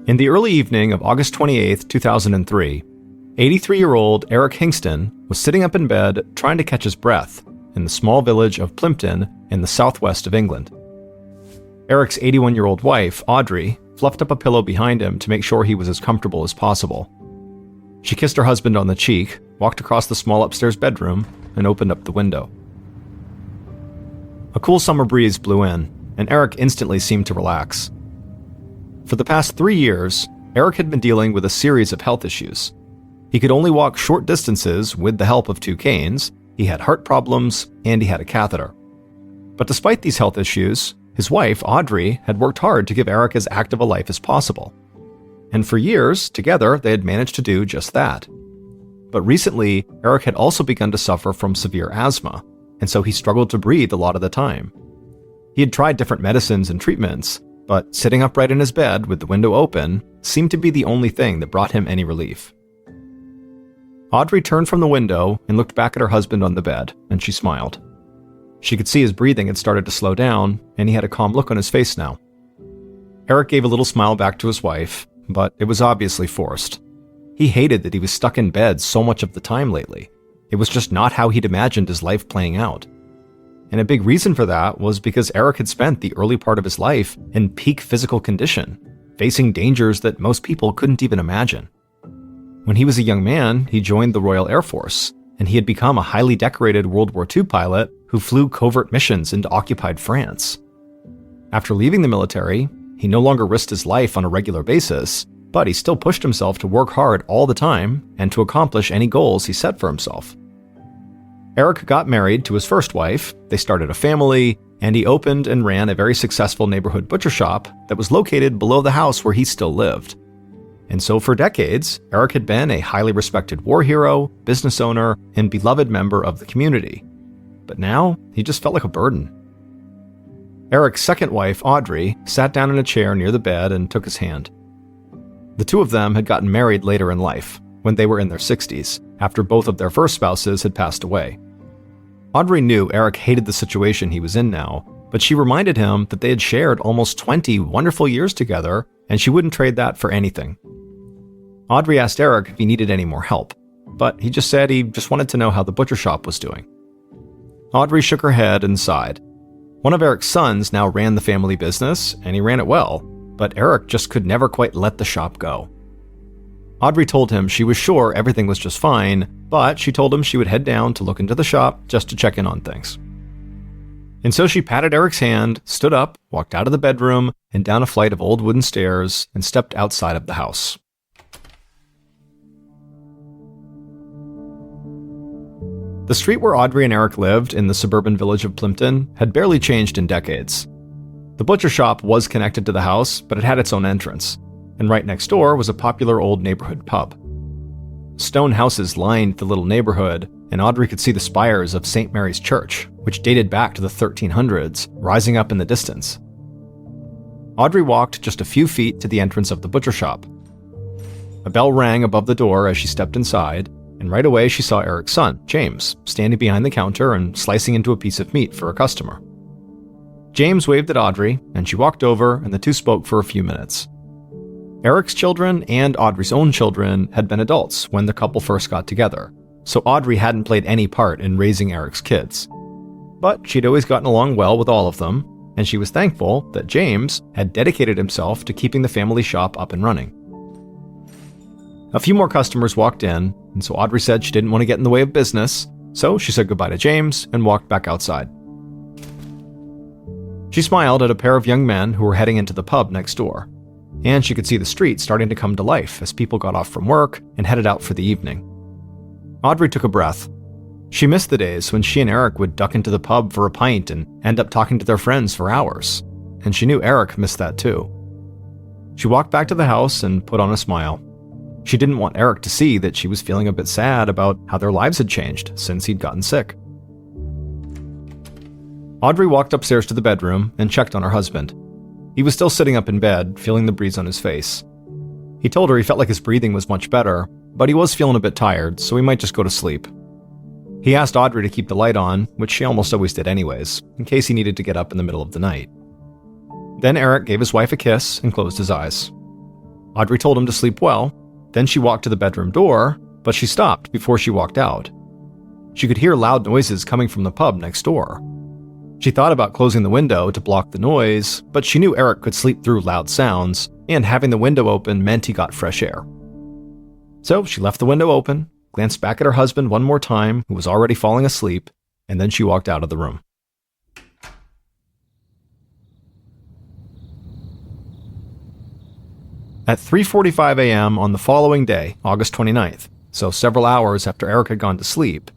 In the early evening of August 28, 2003, 83-year-old Eric Hingston was sitting up in bed trying to catch his breath in the small village of Plympton in the southwest of England. Eric's 81-year-old wife, Audrey, fluffed up a pillow behind him to make sure he was as comfortable as possible. She kissed her husband on the cheek, walked across the small upstairs bedroom, and opened up the window. A cool summer breeze blew in, and Eric instantly seemed to relax. For the past 3 years, Eric had been dealing with a series of health issues. He could only walk short distances with the help of 2 canes, he had heart problems, and he had a catheter. But despite these health issues, his wife, Audrey, had worked hard to give Eric as active a life as possible. And for years, together, they had managed to do just that. But recently, Eric had also begun to suffer from severe asthma, and so he struggled to breathe a lot of the time. He had tried different medicines and treatments, but sitting upright in his bed with the window open seemed to be the only thing that brought him any relief. Audrey turned from the window and looked back at her husband on the bed, and she smiled. She could see his breathing had started to slow down, and he had a calm look on his face now. Eric gave a little smile back to his wife, but it was obviously forced. He hated that he was stuck in bed so much of the time lately. It was just not how he'd imagined his life playing out. And a big reason for that was because Eric had spent the early part of his life in peak physical condition, facing dangers that most people couldn't even imagine. When he was a young man, he joined the Royal Air Force, and he had become a highly decorated World War II pilot who flew covert missions into occupied France. After leaving the military, he no longer risked his life on a regular basis, but he still pushed himself to work hard all the time and to accomplish any goals he set for himself. Eric got married to his first wife, they started a family, and he opened and ran a very successful neighborhood butcher shop that was located below the house where he still lived. And so for decades, Eric had been a highly respected war hero, business owner, and beloved member of the community. But now, he just felt like a burden. Eric's second wife, Audrey, sat down in a chair near the bed and took his hand. The two of them had gotten married later in life, when they were in their 60s, after both of their first spouses had passed away. Audrey knew Eric hated the situation he was in now, but she reminded him that they had shared almost 20 wonderful years together, and she wouldn't trade that for anything. Audrey asked Eric if he needed any more help, but he just said he just wanted to know how the butcher shop was doing. Audrey shook her head and sighed. One of Eric's sons now ran the family business, and he ran it well, but Eric just could never quite let the shop go. Audrey told him she was sure everything was just fine, but she told him she would head down to look into the shop just to check in on things. And so she patted Eric's hand, stood up, walked out of the bedroom, and down a flight of old wooden stairs, and stepped outside of the house. The street where Audrey and Eric lived in the suburban village of Plympton had barely changed in decades. The butcher shop was connected to the house, but it had its own entrance, and right next door was a popular old neighborhood pub. Stone houses lined the little neighborhood, and Audrey could see the spires of St. Mary's Church, which dated back to the 1300s, rising up in the distance. Audrey walked just a few feet to the entrance of the butcher shop. A bell rang above the door as she stepped inside, and right away she saw Eric's son, James, standing behind the counter and slicing into a piece of meat for a customer. James waved at Audrey, and she walked over, and the two spoke for a few minutes. Eric's children and Audrey's own children had been adults when the couple first got together, so Audrey hadn't played any part in raising Eric's kids. But she'd always gotten along well with all of them, and she was thankful that James had dedicated himself to keeping the family shop up and running. A few more customers walked in, and so Audrey said she didn't want to get in the way of business, so she said goodbye to James and walked back outside. She smiled at a pair of young men who were heading into the pub next door, and she could see the street starting to come to life as people got off from work and headed out for the evening. Audrey took a breath. She missed the days when she and Eric would duck into the pub for a pint and end up talking to their friends for hours, and she knew Eric missed that too. She walked back to the house and put on a smile. She didn't want Eric to see that she was feeling a bit sad about how their lives had changed since he'd gotten sick. Audrey walked upstairs to the bedroom and checked on her husband. He was still sitting up in bed, feeling the breeze on his face. He told her he felt like his breathing was much better, but he was feeling a bit tired, so he might just go to sleep. He asked Audrey to keep the light on, which she almost always did anyways, in case he needed to get up in the middle of the night. Then Eric gave his wife a kiss and closed his eyes. Audrey told him to sleep well. Then she walked to the bedroom door, but she stopped before she walked out. She could hear loud noises coming from the pub next door. She thought about closing the window to block the noise, but she knew Eric could sleep through loud sounds, and having the window open meant he got fresh air. So she left the window open, glanced back at her husband one more time, who was already falling asleep, and then she walked out of the room. At 3:45 a.m. on the following day, August 29th, so several hours after Eric had gone to sleep,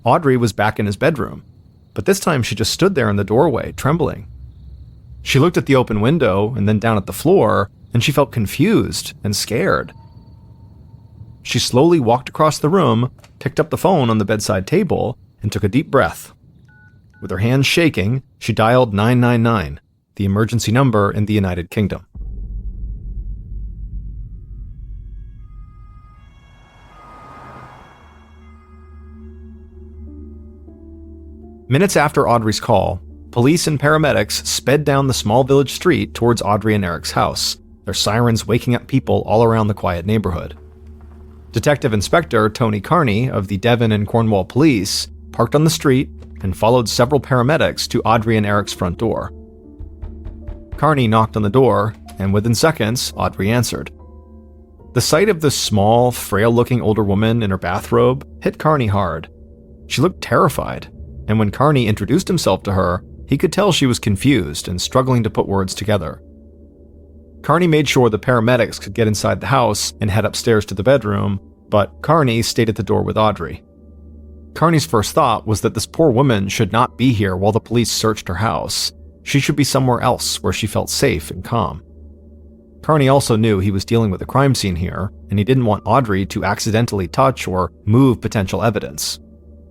Audrey was back in his bedroom, but this time she just stood there in the doorway, trembling. She looked at the open window and then down at the floor, and she felt confused and scared. She slowly walked across the room, picked up the phone on the bedside table, and took a deep breath. With her hands shaking, she dialed 999, the emergency number in the United Kingdom. Minutes after Audrey's call, police and paramedics sped down the small village street towards Audrey and Eric's house, their sirens waking up people all around the quiet neighborhood. Detective Inspector Tony Carney of the Devon and Cornwall Police parked on the street and followed several paramedics to Audrey and Eric's front door. Carney knocked on the door, and within seconds, Audrey answered. The sight of this small, frail-looking older woman in her bathrobe hit Carney hard. She looked terrified, and when Carney introduced himself to her, he could tell she was confused and struggling to put words together. Carney made sure the paramedics could get inside the house and head upstairs to the bedroom, but Carney stayed at the door with Audrey. Carney's first thought was that this poor woman should not be here while the police searched her house. She should be somewhere else where she felt safe and calm. Carney also knew he was dealing with a crime scene here, and he didn't want Audrey to accidentally touch or move potential evidence.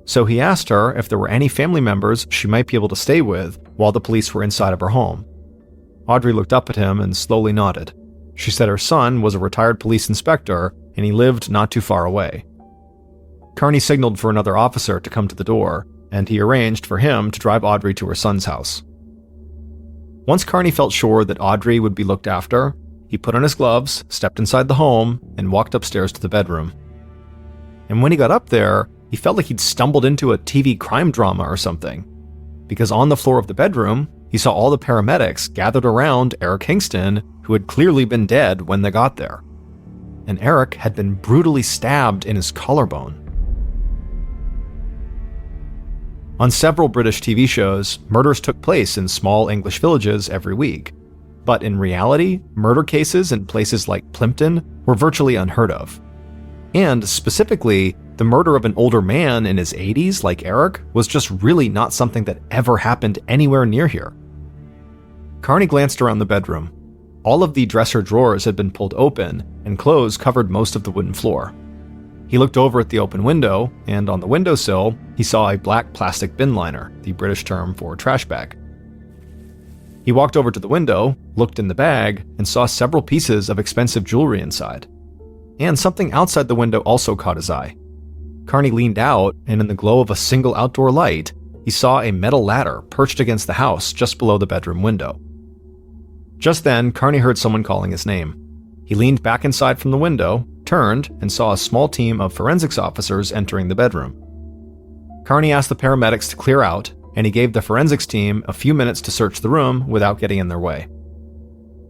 So he asked her if there were any family members she might be able to stay with while the police were inside of her home. Audrey looked up at him and slowly nodded. She said her son was a retired police inspector and he lived not too far away. Carney signaled for another officer to come to the door, and he arranged for him to drive Audrey to her son's house. Once Carney felt sure that Audrey would be looked after, he put on his gloves, stepped inside the home, and walked upstairs to the bedroom. And when he got up there, he felt like he'd stumbled into a TV crime drama or something, because on the floor of the bedroom, he saw all the paramedics gathered around Eric Hingston, who had clearly been dead when they got there. And Eric had been brutally stabbed in his collarbone. On several British TV shows, murders took place in small English villages every week. But in reality, murder cases in places like Plimpton were virtually unheard of. And specifically, the murder of an older man in his 80s like Eric was just really not something that ever happened anywhere near here. Carney glanced around the bedroom. All of the dresser drawers had been pulled open, and clothes covered most of the wooden floor. He looked over at the open window, and on the windowsill, he saw a black plastic bin liner, the British term for trash bag. He walked over to the window, looked in the bag, and saw several pieces of expensive jewelry inside. And something outside the window also caught his eye. Carney leaned out, and in the glow of a single outdoor light, he saw a metal ladder perched against the house just below the bedroom window. Just then, Carney heard someone calling his name. He leaned back inside from the window, turned, and saw a small team of forensics officers entering the bedroom. Carney asked the paramedics to clear out, and he gave the forensics team a few minutes to search the room without getting in their way.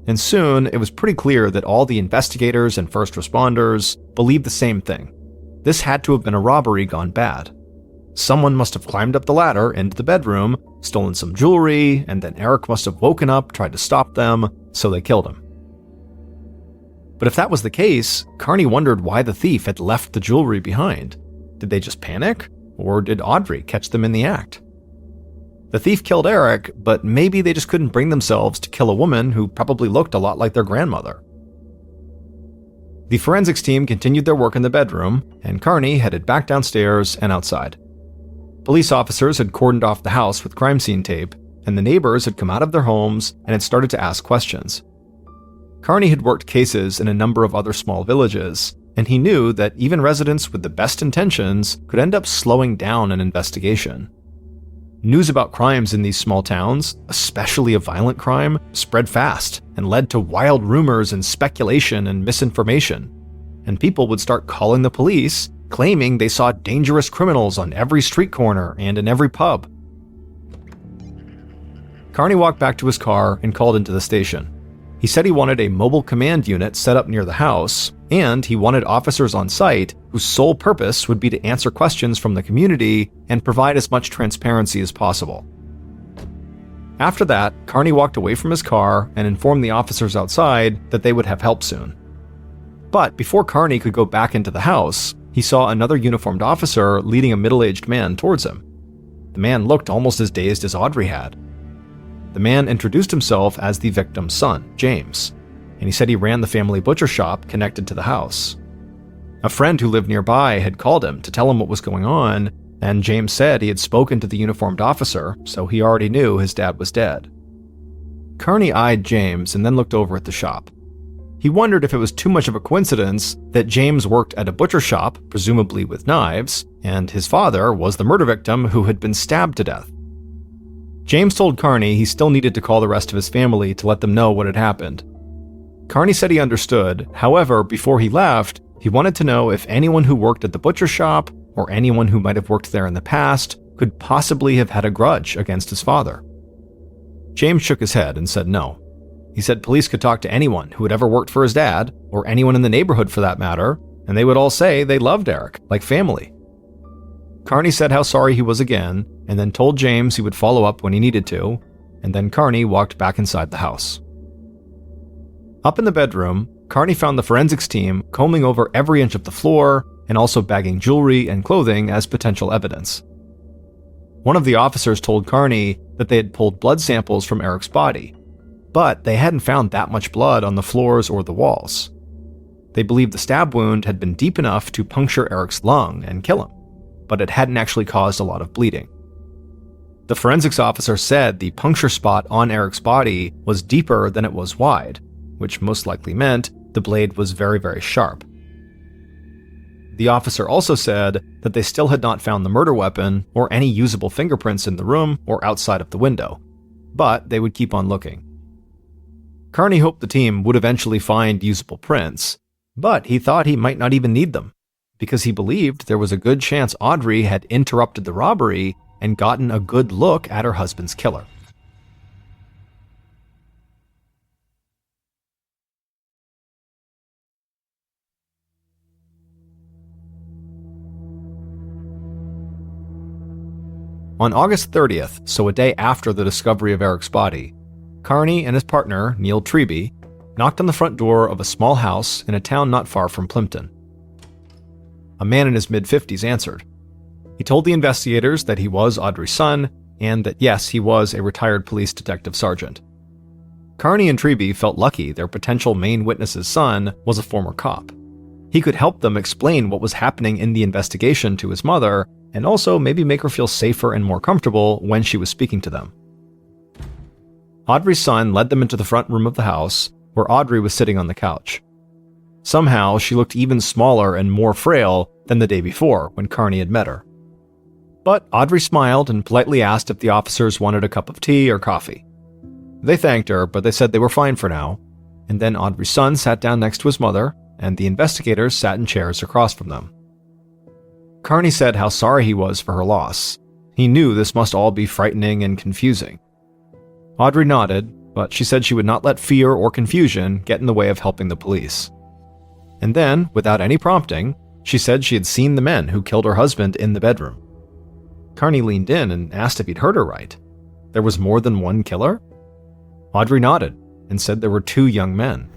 And soon, it was pretty clear that all the investigators and first responders believed the same thing. This had to have been a robbery gone bad. Someone must have climbed up the ladder into the bedroom, stolen some jewelry, and then Eric must have woken up, tried to stop them, so they killed him. But if that was the case, Carney wondered why the thief had left the jewelry behind. Did they just panic? Or did Audrey catch them in the act? The thief killed Eric, but maybe they just couldn't bring themselves to kill a woman who probably looked a lot like their grandmother. The forensics team continued their work in the bedroom, and Carney headed back downstairs and outside. Police officers had cordoned off the house with crime scene tape, and the neighbors had come out of their homes and had started to ask questions. Carney had worked cases in a number of other small villages, and he knew that even residents with the best intentions could end up slowing down an investigation. News about crimes in these small towns, especially a violent crime, spread fast and led to wild rumors and speculation and misinformation. And people would start calling the police, claiming they saw dangerous criminals on every street corner and in every pub. Carney walked back to his car and called into the station. He said he wanted a mobile command unit set up near the house, and he wanted officers on site whose sole purpose would be to answer questions from the community and provide as much transparency as possible. After that, Carney walked away from his car and informed the officers outside that they would have help soon. But before Carney could go back into the house, he saw another uniformed officer leading a middle-aged man towards him. The man looked almost as dazed as Audrey had. The man introduced himself as the victim's son, James, and he said he ran the family butcher shop connected to the house. A friend who lived nearby had called him to tell him what was going on, and James said he had spoken to the uniformed officer, so he already knew his dad was dead. Carney eyed James and then looked over at the shop. He wondered if it was too much of a coincidence that James worked at a butcher shop, presumably with knives, and his father was the murder victim who had been stabbed to death. James told Carney he still needed to call the rest of his family to let them know what had happened. Carney said he understood, however, before he left, he wanted to know if anyone who worked at the butcher shop, or anyone who might have worked there in the past, could possibly have had a grudge against his father. James shook his head and said no. He said police could talk to anyone who had ever worked for his dad, or anyone in the neighborhood for that matter, and they would all say they loved Eric, like family. Carney said how sorry he was again, and then told James he would follow up when he needed to, and then Carney walked back inside the house. Up in the bedroom, Carney found the forensics team combing over every inch of the floor and also bagging jewelry and clothing as potential evidence. One of the officers told Carney that they had pulled blood samples from Eric's body, but they hadn't found that much blood on the floors or the walls. They believed the stab wound had been deep enough to puncture Eric's lung and kill him, but it hadn't actually caused a lot of bleeding. The forensics officer said the puncture spot on Eric's body was deeper than it was wide, which most likely meant the blade was very, very sharp. The officer also said that they still had not found the murder weapon or any usable fingerprints in the room or outside of the window, but they would keep on looking. Carney hoped the team would eventually find usable prints, but he thought he might not even need them, because he believed there was a good chance Audrey had interrupted the robbery and gotten a good look at her husband's killer. On August 30th, so a day after the discovery of Eric's body, Carney and his partner, Neil Treby, knocked on the front door of a small house in a town not far from Plimpton. A man in his mid-50s answered. He told the investigators that he was Audrey's son, and that yes, he was a retired police detective sergeant. Carney and Treby felt lucky their potential main witness's son was a former cop. He could help them explain what was happening in the investigation to his mother, and also maybe make her feel safer and more comfortable when she was speaking to them. Audrey's son led them into the front room of the house, where Audrey was sitting on the couch. Somehow, she looked even smaller and more frail than the day before when Carney had met her. But Audrey smiled and politely asked if the officers wanted a cup of tea or coffee. They thanked her, but they said they were fine for now, and then Audrey's son sat down next to his mother, and the investigators sat in chairs across from them. Carney said how sorry he was for her loss. He knew this must all be frightening and confusing. Audrey nodded, but she said she would not let fear or confusion get in the way of helping the police. And then, without any prompting, she said she had seen the men who killed her husband in the bedroom. Carney leaned in and asked if he'd heard her right. There was more than one killer? Audrey nodded and said there were 2 young men.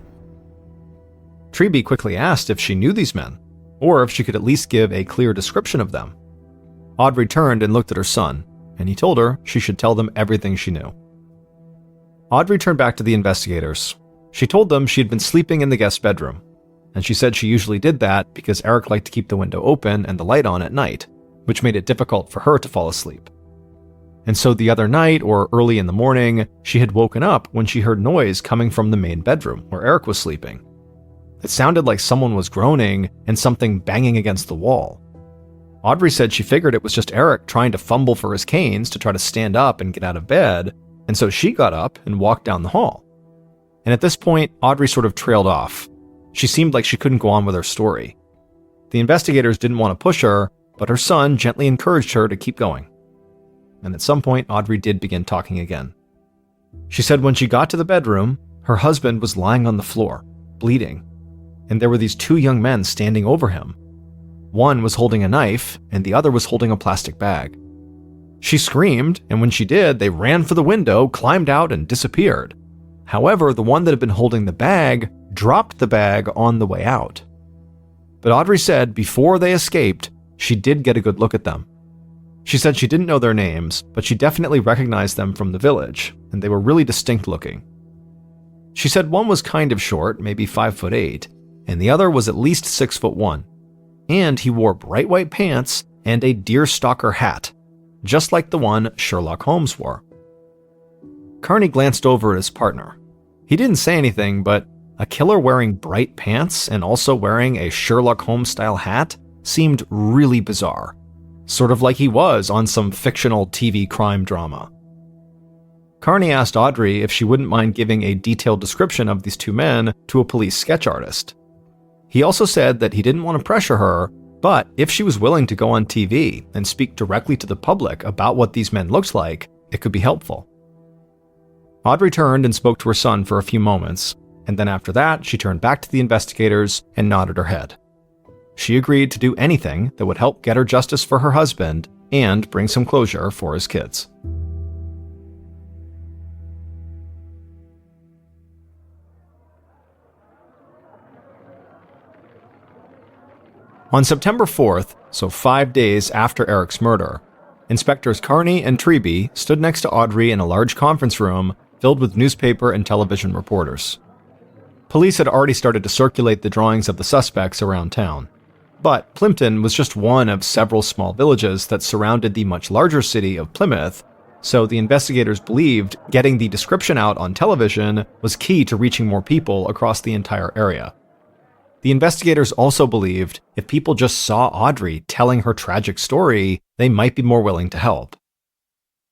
Treby quickly asked if she knew these men, or if she could at least give a clear description of them. Audrey turned and looked at her son, and he told her she should tell them everything she knew. Audrey turned back to the investigators. She told them she had been sleeping in the guest bedroom, and she said she usually did that because Eric liked to keep the window open and the light on at night, which made it difficult for her to fall asleep. And so the other night, or early in the morning, she had woken up when she heard noise coming from the main bedroom where Eric was sleeping. It sounded like someone was groaning and something banging against the wall. Audrey said she figured it was just Eric trying to fumble for his canes to try to stand up and get out of bed, and so she got up and walked down the hall. And at this point, Audrey sort of trailed off. She seemed like she couldn't go on with her story. The investigators didn't want to push her, but her son gently encouraged her to keep going. And at some point, Audrey did begin talking again. She said when she got to the bedroom, her husband was lying on the floor, bleeding, and there were these two young men standing over him. One was holding a knife, and the other was holding a plastic bag. She screamed, and when she did, they ran for the window, climbed out, and disappeared. However, the one that had been holding the bag dropped the bag on the way out. But Audrey said before they escaped, she did get a good look at them. She said she didn't know their names, but she definitely recognized them from the village, and they were really distinct looking. She said one was kind of short, maybe 5'8", and the other was at least 6'1", and he wore bright white pants and a deerstalker hat, just like the one Sherlock Holmes wore. Carney glanced over at his partner. He didn't say anything, but a killer wearing bright pants and also wearing a Sherlock Holmes-style hat seemed really bizarre, sort of like he was on some fictional TV crime drama. Carney asked Audrey if she wouldn't mind giving a detailed description of these two men to a police sketch artist. He also said that he didn't want to pressure her, but if she was willing to go on TV and speak directly to the public about what these men looked like, it could be helpful. Audrey turned and spoke to her son for a few moments, and then after that, she turned back to the investigators and nodded her head. She agreed to do anything that would help get her justice for her husband and bring some closure for his kids. On September 4th, so 5 days after Eric's murder, Inspectors Carney and Treby stood next to Audrey in a large conference room filled with newspaper and television reporters. Police had already started to circulate the drawings of the suspects around town, but Plimpton was just one of several small villages that surrounded the much larger city of Plymouth, so the investigators believed getting the description out on television was key to reaching more people across the entire area. The investigators also believed if people just saw Audrey telling her tragic story, they might be more willing to help.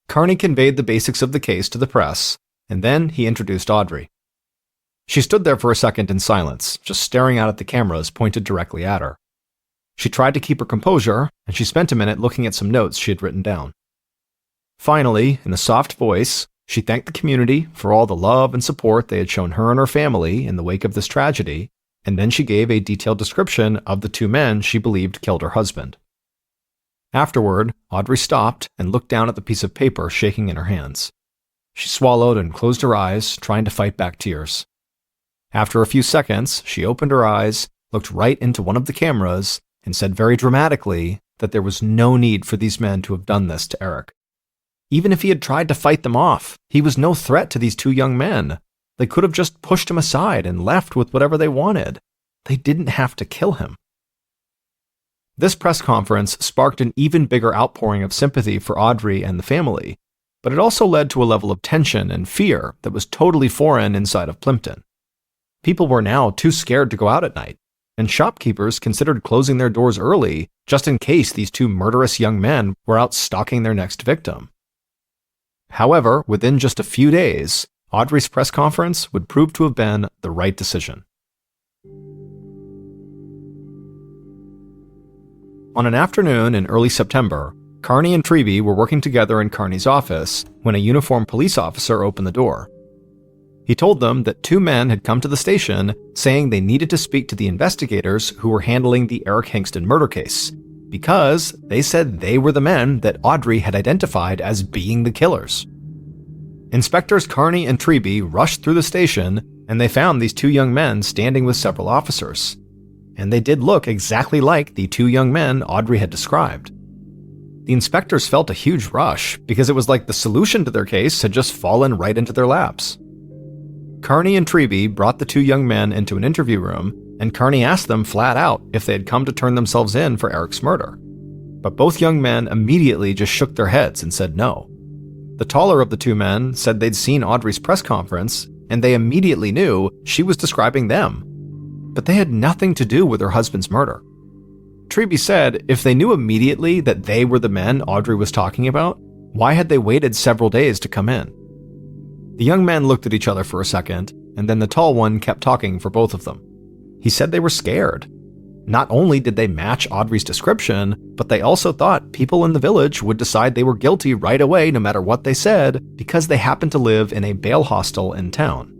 Carney conveyed the basics of the case to the press, and then he introduced Audrey. She stood there for a second in silence, just staring out at the cameras pointed directly at her. She tried to keep her composure, and she spent a minute looking at some notes she had written down. Finally, in a soft voice, she thanked the community for all the love and support they had shown her and her family in the wake of this tragedy, and then she gave a detailed description of the two men she believed killed her husband. Afterward, Audrey stopped and looked down at the piece of paper shaking in her hands. She swallowed and closed her eyes, trying to fight back tears. After a few seconds, she opened her eyes, looked right into one of the cameras, and said very dramatically that there was no need for these men to have done this to Eric. Even if he had tried to fight them off, he was no threat to these two young men. They could have just pushed him aside and left with whatever they wanted. They didn't have to kill him. This press conference sparked an even bigger outpouring of sympathy for Audrey and the family, but it also led to a level of tension and fear that was totally foreign inside of Plimpton. People were now too scared to go out at night, and shopkeepers considered closing their doors early just in case these two murderous young men were out stalking their next victim. However, within just a few days, Audrey's press conference would prove to have been the right decision. On an afternoon in early September, Carney and Treby were working together in Carney's office when a uniformed police officer opened the door. He told them that two men had come to the station saying they needed to speak to the investigators who were handling the Eric Hingston murder case, because they said they were the men that Audrey had identified as being the killers. Inspectors Carney and Treby rushed through the station, and they found these two young men standing with several officers. And they did look exactly like the two young men Audrey had described. The inspectors felt a huge rush because it was like the solution to their case had just fallen right into their laps. Carney and Treby brought the two young men into an interview room, and Carney asked them flat out if they had come to turn themselves in for Eric's murder. But both young men immediately just shook their heads and said no. The taller of the two men said they'd seen Audrey's press conference, and they immediately knew she was describing them. But they had nothing to do with her husband's murder. Treby said if they knew immediately that they were the men Audrey was talking about, why had they waited several days to come in? The young men looked at each other for a second, and then the tall one kept talking for both of them. He said they were scared. Not only did they match Audrey's description, but they also thought people in the village would decide they were guilty right away no matter what they said because they happened to live in a bail hostel in town.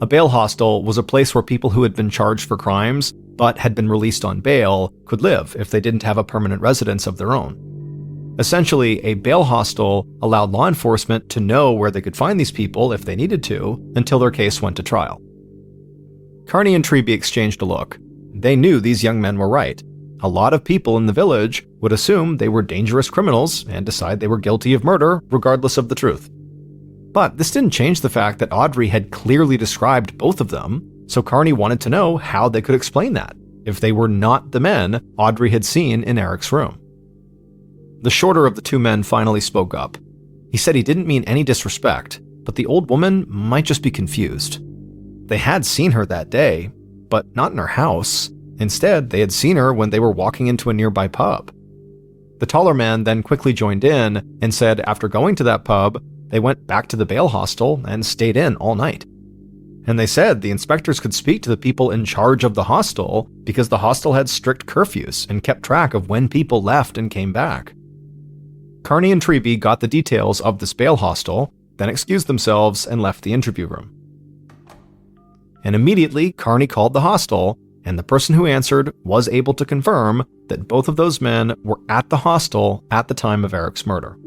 A bail hostel was a place where people who had been charged for crimes but had been released on bail could live if they didn't have a permanent residence of their own. Essentially, a bail hostel allowed law enforcement to know where they could find these people if they needed to until their case went to trial. Carney and Treby exchanged a look. They knew these young men were right. A lot of people in the village would assume they were dangerous criminals and decide they were guilty of murder regardless of the truth. But this didn't change the fact that Audrey had clearly described both of them, so Carney wanted to know how they could explain that, if they were not the men Audrey had seen in Eric's room. The shorter of the two men finally spoke up. He said he didn't mean any disrespect, but the old woman might just be confused. They had seen her that day, but not in her house. Instead, they had seen her when they were walking into a nearby pub. The taller man then quickly joined in and said after going to that pub, they went back to the bail hostel and stayed in all night. And they said the inspectors could speak to the people in charge of the hostel because the hostel had strict curfews and kept track of when people left and came back. Carney and Treby got the details of this bail hostel, then excused themselves and left the interview room. And immediately, Carney called the hostel, and the person who answered was able to confirm that both of those men were at the hostel at the time of Eric's murder.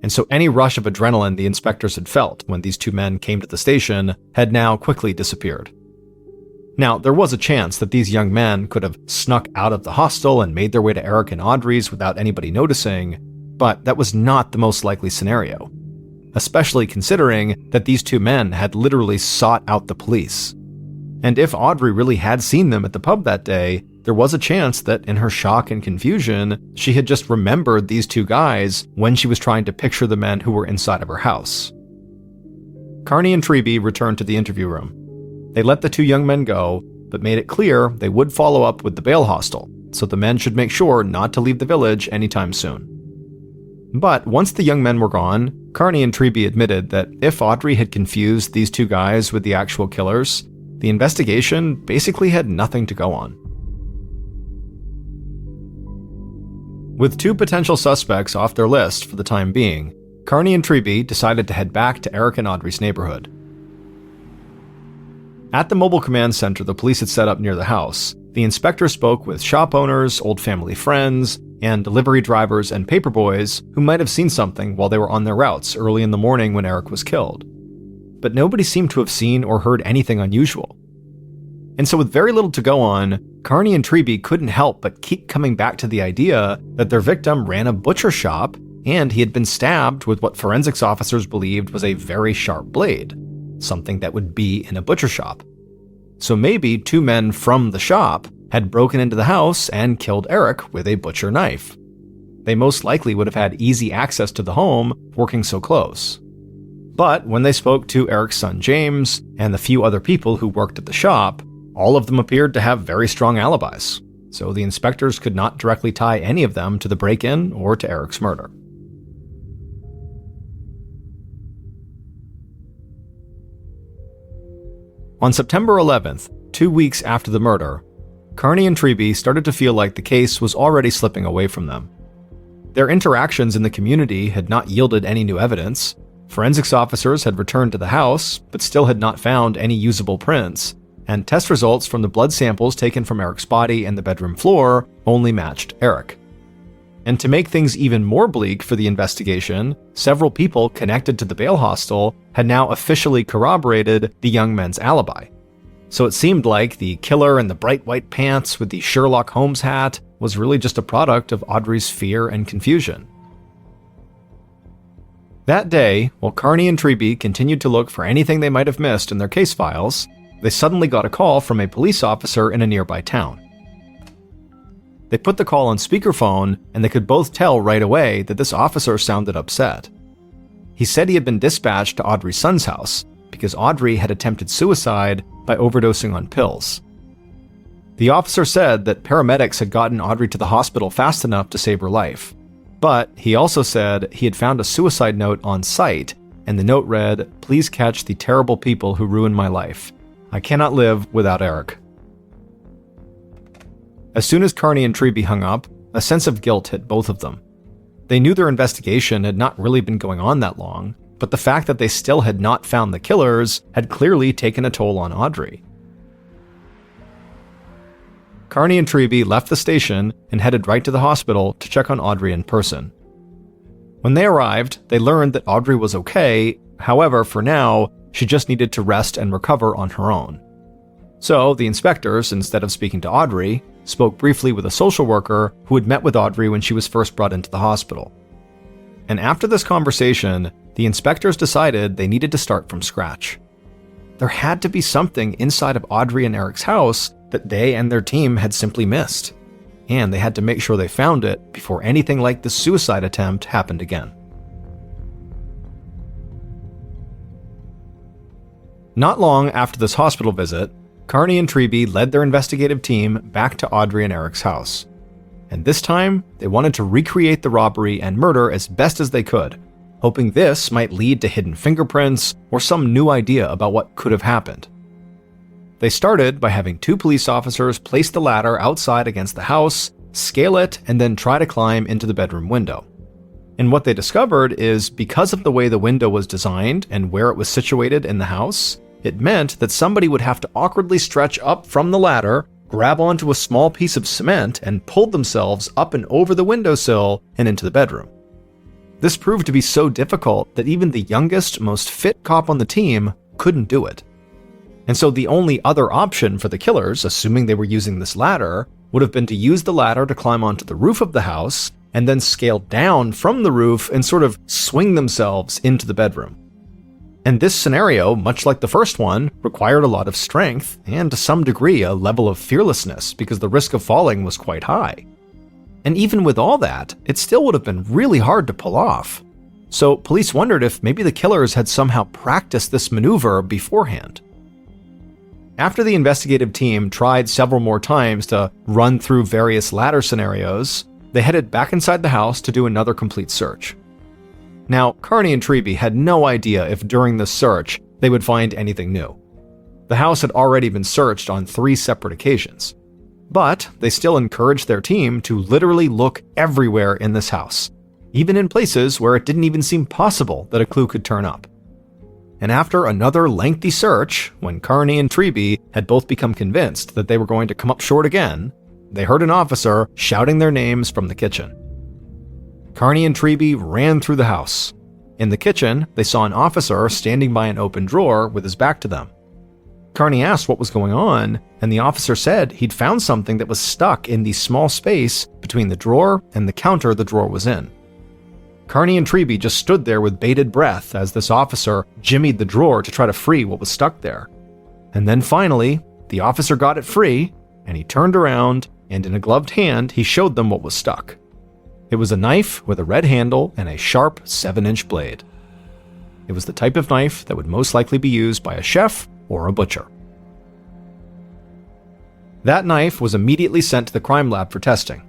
And so any rush of adrenaline the inspectors had felt when these two men came to the station had now quickly disappeared. Now, there was a chance that these young men could have snuck out of the hostel and made their way to Eric and Audrey's without anybody noticing, but that was not the most likely scenario, especially considering that these two men had literally sought out the police. And if Audrey really had seen them at the pub that day, there was a chance that in her shock and confusion, she had just remembered these two guys when she was trying to picture the men who were inside of her house. Carney and Treby returned to the interview room. They let the two young men go, but made it clear they would follow up with the bail hostel, so the men should make sure not to leave the village anytime soon. But once the young men were gone, Carney and Treby admitted that if Audrey had confused these two guys with the actual killers, the investigation basically had nothing to go on. With two potential suspects off their list for the time being, Carney and Treby decided to head back to Eric and Audrey's neighborhood. At the mobile command center the police had set up near the house, the inspector spoke with shop owners, old family friends, and delivery drivers and paperboys who might have seen something while they were on their routes early in the morning when Eric was killed. But nobody seemed to have seen or heard anything unusual. And so with very little to go on, Carney and Treby couldn't help but keep coming back to the idea that their victim ran a butcher shop and he had been stabbed with what forensics officers believed was a very sharp blade, something that would be in a butcher shop. So maybe two men from the shop had broken into the house and killed Eric with a butcher knife. They most likely would have had easy access to the home, working so close. But when they spoke to Eric's son James and the few other people who worked at the shop, all of them appeared to have very strong alibis, so the inspectors could not directly tie any of them to the break-in or to Eric's murder. On September 11th, 2 weeks after the murder, Carney and Treby started to feel like the case was already slipping away from them. Their interactions in the community had not yielded any new evidence. Forensics officers had returned to the house, but still had not found any usable prints, and test results from the blood samples taken from Eric's body and the bedroom floor only matched Eric. And to make things even more bleak for the investigation, several people connected to the bail hostel had now officially corroborated the young men's alibi. So it seemed like the killer in the bright white pants with the Sherlock Holmes hat was really just a product of Audrey's fear and confusion. That day, while Carney and Treby continued to look for anything they might have missed in their case files, they suddenly got a call from a police officer in a nearby town. They put the call on speakerphone, and they could both tell right away that this officer sounded upset. He said he had been dispatched to Audrey's son's house because Audrey had attempted suicide by overdosing on pills. The officer said that paramedics had gotten Audrey to the hospital fast enough to save her life. But he also said he had found a suicide note on site, and the note read, "Please catch the terrible people who ruined my life. I cannot live without Eric." As soon as Carney and Treby hung up, a sense of guilt hit both of them. They knew their investigation had not really been going on that long, but the fact that they still had not found the killers had clearly taken a toll on Audrey. Carney and Treby left the station and headed right to the hospital to check on Audrey in person. When they arrived, they learned that Audrey was okay, however, for now, she just needed to rest and recover on her own. So, the inspectors, instead of speaking to Audrey, spoke briefly with a social worker who had met with Audrey when she was first brought into the hospital. And after this conversation, the inspectors decided they needed to start from scratch. There had to be something inside of Audrey and Eric's house that they and their team had simply missed, and they had to make sure they found it before anything like the suicide attempt happened again. Not long after this hospital visit, Carney and Treby led their investigative team back to Audrey and Eric's house. And this time, they wanted to recreate the robbery and murder as best as they could, hoping this might lead to hidden fingerprints or some new idea about what could have happened. They started by having 2 police officers place the ladder outside against the house, scale it, and then try to climb into the bedroom window. And what they discovered is because of the way the window was designed and where it was situated in the house, it meant that somebody would have to awkwardly stretch up from the ladder, grab onto a small piece of cement, and pull themselves up and over the windowsill and into the bedroom. This proved to be so difficult that even the youngest, most fit cop on the team couldn't do it. And so the only other option for the killers, assuming they were using this ladder, would have been to use the ladder to climb onto the roof of the house and then scale down from the roof and sort of swing themselves into the bedroom. And this scenario, much like the first one, required a lot of strength and to some degree a level of fearlessness because the risk of falling was quite high. And even with all that, it still would have been really hard to pull off. So police wondered if maybe the killers had somehow practiced this maneuver beforehand. After the investigative team tried several more times to run through various ladder scenarios, they headed back inside the house to do another complete search. Now, Carney and Treby had no idea if during this search they would find anything new. The house had already been searched on 3 separate occasions. But they still encouraged their team to literally look everywhere in this house, even in places where it didn't even seem possible that a clue could turn up. And after another lengthy search, when Carney and Treby had both become convinced that they were going to come up short again, they heard an officer shouting their names from the kitchen. Carney and Treby ran through the house. In the kitchen, they saw an officer standing by an open drawer with his back to them. Carney asked what was going on, and the officer said he'd found something that was stuck in the small space between the drawer and the counter the drawer was in. Carney and Treby just stood there with bated breath as this officer jimmied the drawer to try to free what was stuck there. And then finally, the officer got it free, and he turned around, and in a gloved hand, he showed them what was stuck. It was a knife with a red handle and a sharp 7-inch blade. It was the type of knife that would most likely be used by a chef or a butcher. That knife was immediately sent to the crime lab for testing,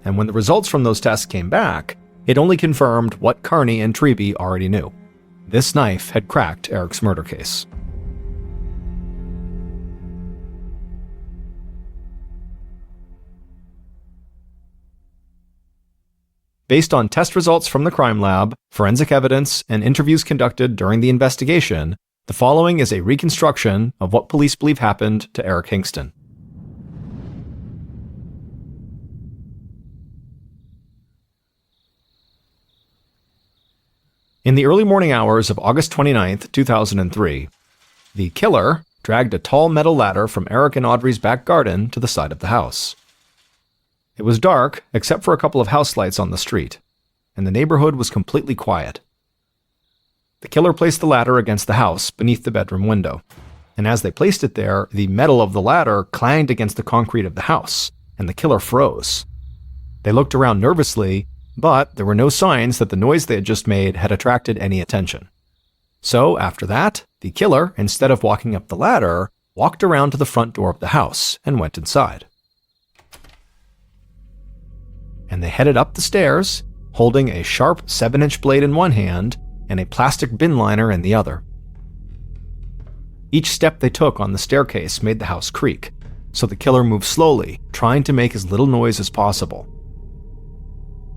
and when the results from those tests came back, it only confirmed what Carney and Treby already knew. This knife had cracked Eric's murder case. Based on test results from the crime lab, forensic evidence, and interviews conducted during the investigation, the following is a reconstruction of what police believe happened to Eric Hingston. In the early morning hours of August 29, 2003, the killer dragged a tall metal ladder from Eric and Audrey's back garden to the side of the house. It was dark, except for a couple of house lights on the street, and the neighborhood was completely quiet. The killer placed the ladder against the house beneath the bedroom window, and as they placed it there, the metal of the ladder clanged against the concrete of the house, and the killer froze. They looked around nervously, but there were no signs that the noise they had just made had attracted any attention. So, after that, the killer, instead of walking up the ladder, walked around to the front door of the house and went inside. and they headed up the stairs, holding a sharp 7-inch blade in one hand and a plastic bin liner in the other. Each step they took on the staircase made the house creak, so the killer moved slowly, trying to make as little noise as possible.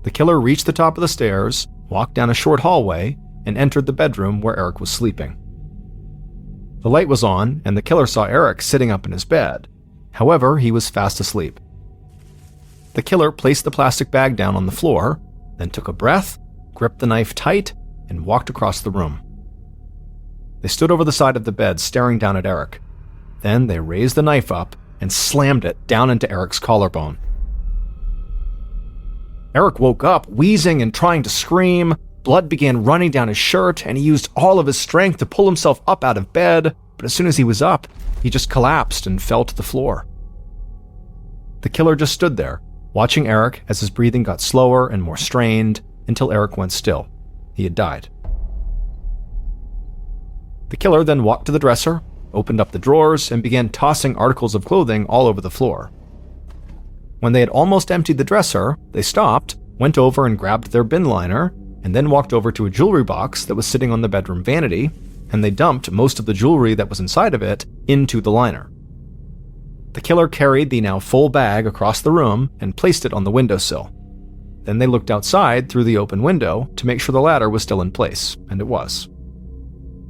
The killer reached the top of the stairs, walked down a short hallway, and entered the bedroom where Eric was sleeping. The light was on, and the killer saw Eric sitting up in his bed. However, he was fast asleep. The killer placed the plastic bag down on the floor, then took a breath, gripped the knife tight, and walked across the room. They stood over the side of the bed, staring down at Eric. Then they raised the knife up and slammed it down into Eric's collarbone. Eric woke up, wheezing and trying to scream. Blood began running down his shirt, and he used all of his strength to pull himself up out of bed, but as soon as he was up, he just collapsed and fell to the floor. The killer just stood there, watching Eric as his breathing got slower and more strained until Eric went still. He had died. The killer then walked to the dresser, opened up the drawers, and began tossing articles of clothing all over the floor. When they had almost emptied the dresser, they stopped, went over and grabbed their bin liner, and then walked over to a jewelry box that was sitting on the bedroom vanity, and they dumped most of the jewelry that was inside of it into the liner. The killer carried the now full bag across the room and placed it on the windowsill. Then they looked outside through the open window to make sure the ladder was still in place, and it was.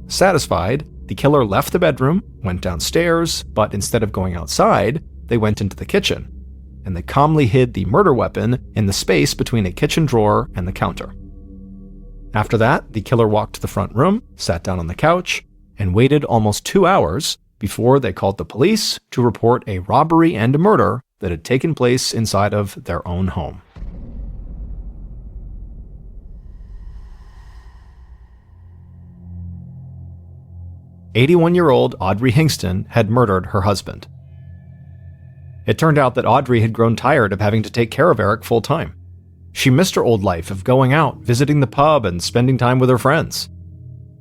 Satisfied, the killer left the bedroom, went downstairs, but instead of going outside, they went into the kitchen, and they calmly hid the murder weapon in the space between a kitchen drawer and the counter. After that, the killer walked to the front room, sat down on the couch, and waited almost 2 hours before they called the police to report a robbery and a murder that had taken place inside of their own home. "81-year-old Audrey Hingston had murdered her husband." It turned out that Audrey had grown tired of having to take care of Eric full-time. She missed her old life of going out, visiting the pub, and spending time with her friends.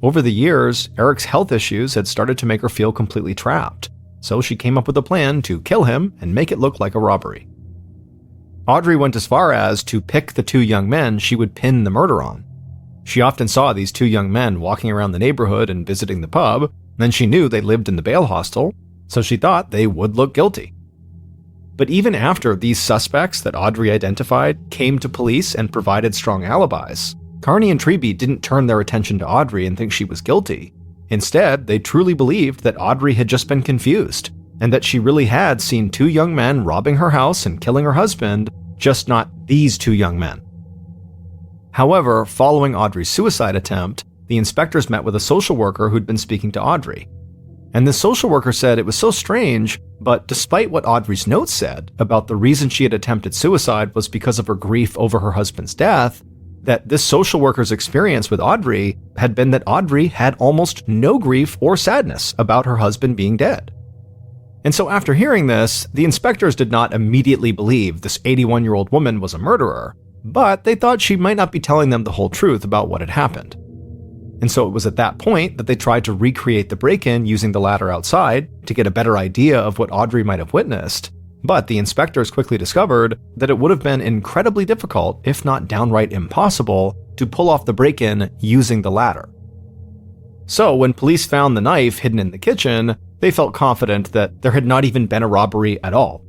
Over the years, Eric's health issues had started to make her feel completely trapped, so she came up with a plan to kill him and make it look like a robbery. Audrey went as far as to pick the 2 young men she would pin the murder on. She often saw these 2 young men walking around the neighborhood and visiting the pub, and then she knew they lived in the bail hostel, so she thought they would look guilty. But even after these suspects that Audrey identified came to police and provided strong alibis, Carney and Treby didn't turn their attention to Audrey and think she was guilty. Instead, they truly believed that Audrey had just been confused, and that she really had seen 2 young men robbing her house and killing her husband, just not these 2 young men. However, following Audrey's suicide attempt, the inspectors met with a social worker who'd been speaking to Audrey. And the social worker said it was so strange, but despite what Audrey's notes said about the reason she had attempted suicide was because of her grief over her husband's death, that this social worker's experience with Audrey had been that Audrey had almost no grief or sadness about her husband being dead. And so after hearing this, the inspectors did not immediately believe this 81-year-old woman was a murderer, but they thought she might not be telling them the whole truth about what had happened. And so it was at that point that they tried to recreate the break-in using the ladder outside to get a better idea of what Audrey might have witnessed. But the inspectors quickly discovered that it would have been incredibly difficult, if not downright impossible, to pull off the break-in using the ladder. So when police found the knife hidden in the kitchen, they felt confident that there had not even been a robbery at all,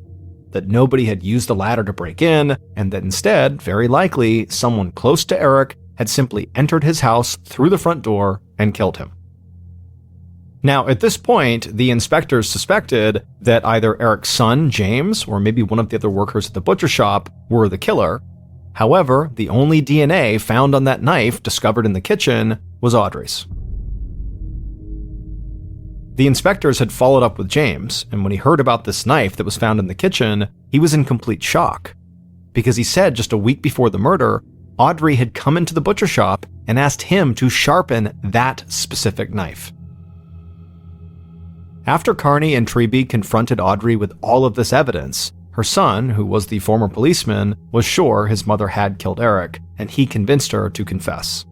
that nobody had used the ladder to break in, and that instead, very likely, someone close to Eric had simply entered his house through the front door and killed him. Now, at this point, the inspectors suspected that either Eric's son, James, or maybe one of the other workers at the butcher shop were the killer. However, the only DNA found on that knife discovered in the kitchen was Audrey's. The inspectors had followed up with James, and when he heard about this knife that was found in the kitchen, he was in complete shock, because he said just a week before the murder, Audrey had come into the butcher shop and asked him to sharpen that specific knife. After Carney and Treby confronted Audrey with all of this evidence, her son, who was the former policeman, was sure his mother had killed Eric, and he convinced her to confess.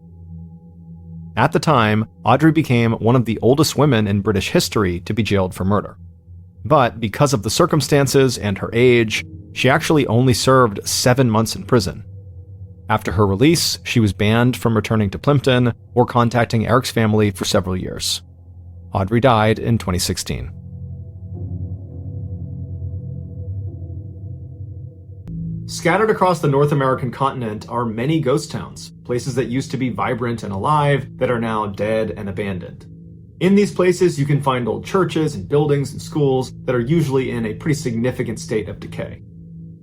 At the time, Audrey became one of the oldest women in British history to be jailed for murder. But because of the circumstances and her age, She actually only served 7 months in prison. After her release, she was banned from returning to Plimpton or contacting Eric's family for several years. Audrey died in 2016. Scattered across the North American continent are many ghost towns, places that used to be vibrant and alive that are now dead and abandoned. In these places, you can find old churches and buildings and schools that are usually in a pretty significant state of decay.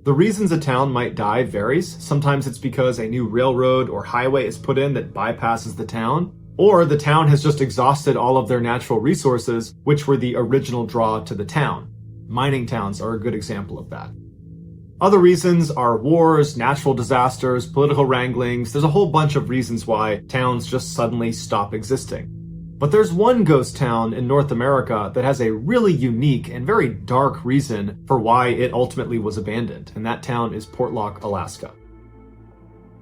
The reasons a town might die varies. Sometimes it's because a new railroad or highway is put in that bypasses the town, or the town has just exhausted all of their natural resources, which were the original draw to the town. Mining towns are a good example of that. Other reasons are wars, natural disasters, political wranglings. There's a whole bunch of reasons why towns just suddenly stop existing. But there's one ghost town in North America that has a really unique and very dark reason for why it ultimately was abandoned, and that town is Portlock, Alaska.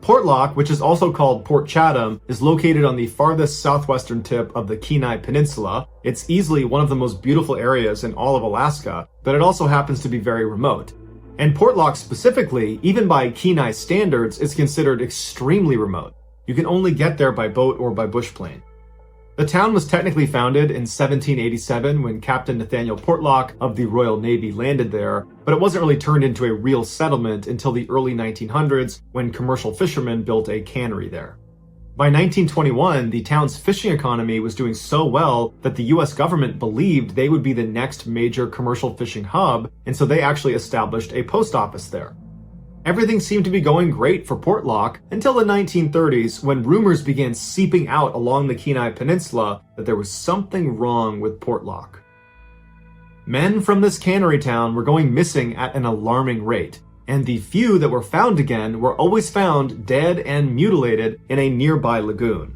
Portlock, which is also called Port Chatham, is located on the farthest southwestern tip of the Kenai Peninsula. It's easily one of the most beautiful areas in all of Alaska, but it also happens to be very remote. And Portlock specifically, even by Kenai standards, is considered extremely remote. You can only get there by boat or by bush plane. The town was technically founded in 1787 when Captain Nathaniel Portlock of the Royal Navy landed there, but it wasn't really turned into a real settlement until the early 1900s when commercial fishermen built a cannery there. By 1921, the town's fishing economy was doing so well that the US government believed they would be the next major commercial fishing hub, and so they actually established a post office there. Everything seemed to be going great for Portlock until the 1930s when rumors began seeping out along the Kenai Peninsula that there was something wrong with Portlock. Men from this cannery town were going missing at an alarming rate, and the few that were found again were always found dead and mutilated in a nearby lagoon.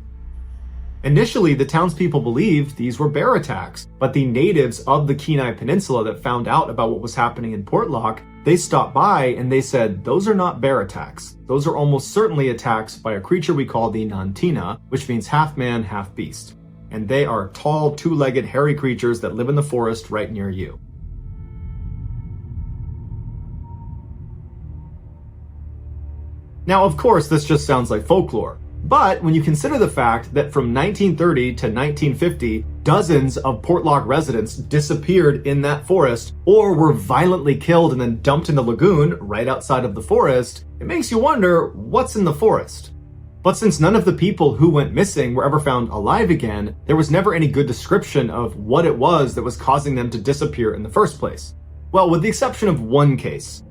Initially, the townspeople believed these were bear attacks, but the natives of the Kenai Peninsula that found out about what was happening in Portlock, they stopped by and they said, those are not bear attacks. Those are almost certainly attacks by a creature we call the Nantina, which means half man, half beast. And they are tall, two-legged, hairy creatures that live in the forest right near you. Now, of course, this just sounds like folklore. But when you consider the fact that from 1930 to 1950, dozens of Portlock residents disappeared in that forest or were violently killed and then dumped in the lagoon right outside of the forest, it makes you wonder what's in the forest. But since none of the people who went missing were ever found alive again, there was never any good description of what it was that was causing them to disappear in the first place. Well, with the exception of one case.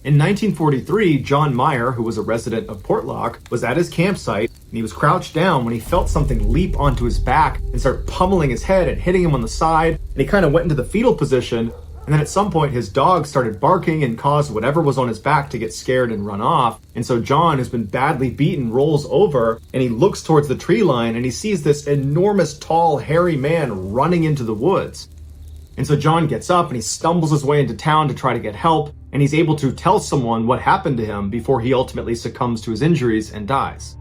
In 1943, John Meyer, who was a resident of Portlock, was at his campsite and he was crouched down when he felt something leap onto his back and start pummeling his head and hitting him on the side, and he kind of went into the fetal position, and then at some point his dog started barking and caused whatever was on his back to get scared and run off, and so John, who's been badly beaten, rolls over and he looks towards the tree line and he sees this enormous, tall, hairy man running into the woods. And so John gets up and he stumbles his way into town to try to get help, and he's able to tell someone what happened to him before he ultimately succumbs to his injuries and dies.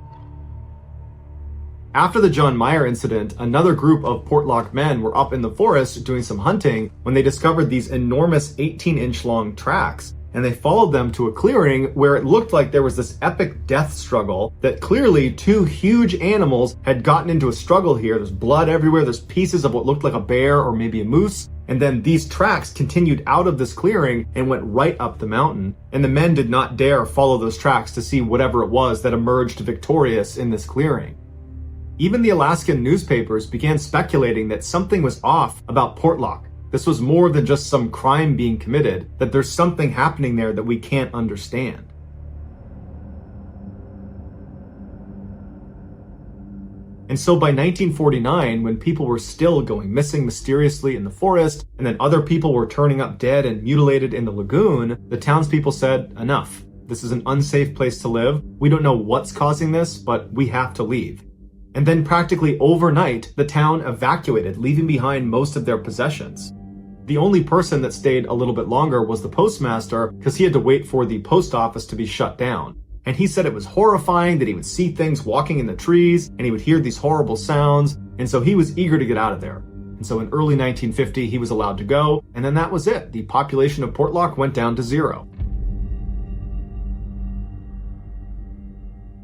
After the John Meyer incident, another group of Portlock men were up in the forest doing some hunting when they discovered these enormous 18-inch long tracks, and they followed them to a clearing where it looked like there was this epic death struggle, that clearly two huge animals had gotten into a struggle here. There's blood everywhere, there's pieces of what looked like a bear or maybe a moose, and then these tracks continued out of this clearing and went right up the mountain, and the men did not dare follow those tracks to see whatever it was that emerged victorious in this clearing. Even the Alaskan newspapers began speculating that something was off about Portlock. This was more than just some crime being committed, that there's something happening there that we can't understand. And so by 1949, when people were still going missing mysteriously in the forest, and then other people were turning up dead and mutilated in the lagoon, the townspeople said, enough. This is an unsafe place to live. We don't know what's causing this, but we have to leave. And then practically overnight, the town evacuated, leaving behind most of their possessions. The only person that stayed a little bit longer was the postmaster, because he had to wait for the post office to be shut down. And he said it was horrifying that he would see things walking in the trees and he would hear these horrible sounds, and so he was eager to get out of there. And so in early 1950, he was allowed to go, and then that was it. The population of Portlock went down to 0.